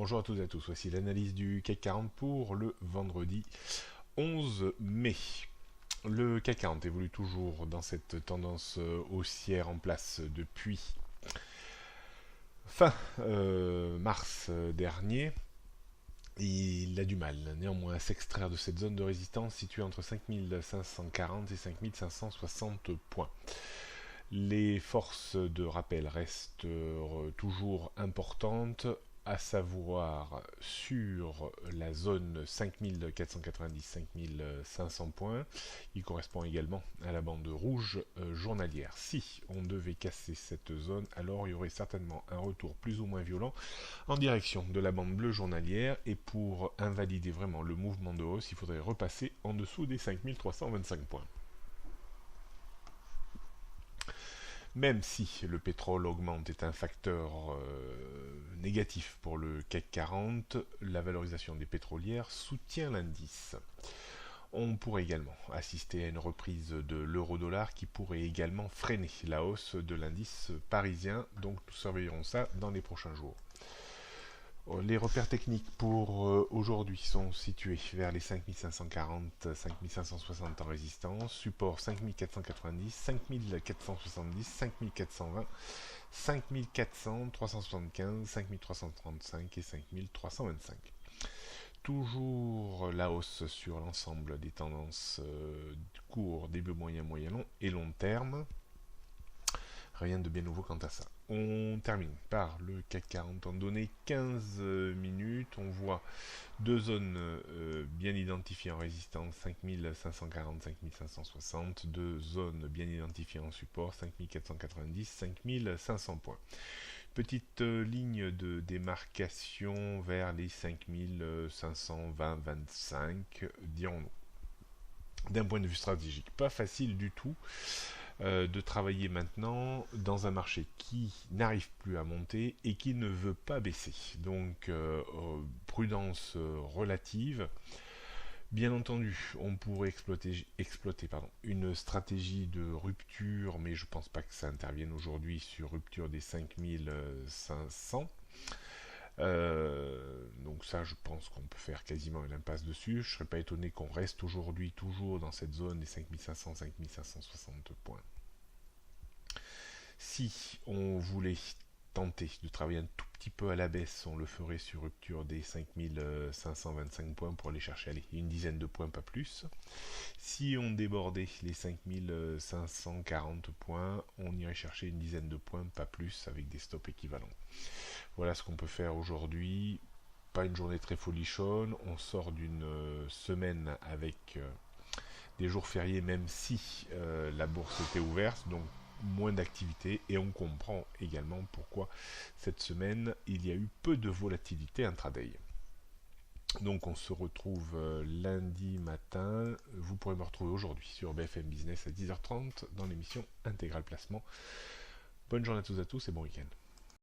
Bonjour à toutes et à tous, voici l'analyse du CAC 40 pour le vendredi 11 mai. Le CAC 40 évolue toujours dans cette tendance haussière en place depuis fin mars dernier. Il a du mal néanmoins à s'extraire de cette zone de résistance située entre 5540 et 5560 points. Les forces de rappel restent toujours importantes, à savoir sur la zone 5490-5500 points. Il correspond également à la bande rouge journalière. Si on devait casser cette zone, alors il y aurait certainement un retour plus ou moins violent en direction de la bande bleue journalière, et pour invalider vraiment le mouvement de hausse, il faudrait repasser en dessous des 5325 points. Même si le pétrole augmente est un facteur négatif pour le CAC 40, la valorisation des pétrolières soutient l'indice. On pourrait également assister à une reprise de l'euro-dollar qui pourrait également freiner la hausse de l'indice parisien, donc nous surveillerons ça dans les prochains jours. Les repères techniques pour aujourd'hui sont situés vers les 5540-5560 en résistance, support 5490, 5470, 5420, 5400, 375, 5335 et 5325. Toujours la hausse sur l'ensemble des tendances court, début, moyen, moyen long et long terme. Rien de bien nouveau quant à ça. On termine par le CAC 40 en données 15 minutes. On voit deux zones bien identifiées en résistance, 5540, 5560. Deux zones bien identifiées en support, 5490, 5500 points. Petite ligne de démarcation vers les 5520-25, dirons-nous. D'un point de vue stratégique, pas facile du tout de travailler maintenant dans un marché qui n'arrive plus à monter et qui ne veut pas baisser. Donc prudence relative. Bien entendu, on pourrait exploiter une stratégie de rupture, mais je ne pense pas que ça intervienne aujourd'hui sur rupture des 5500. Donc ça, je pense qu'on peut faire quasiment une impasse dessus. Je ne serais pas étonné qu'on reste aujourd'hui toujours dans cette zone des 5500-5560 points. Si on voulait tenter de travailler un tout petit peu à la baisse, on le ferait sur rupture des 5525 points pour aller chercher une dizaine de points, pas plus. Si on débordait les 5540 points, on irait chercher une dizaine de points, pas plus, avec des stops équivalents. Voilà ce qu'on peut faire aujourd'hui. Pas une journée très folichonne. On sort d'une semaine avec des jours fériés, même si la bourse était ouverte, donc moins d'activité, et on comprend également pourquoi cette semaine il y a eu peu de volatilité intraday. Donc on se retrouve lundi matin. Vous pourrez me retrouver aujourd'hui sur BFM Business à 10h30 dans l'émission Intégral Placement. Bonne journée à tous et bon week-end.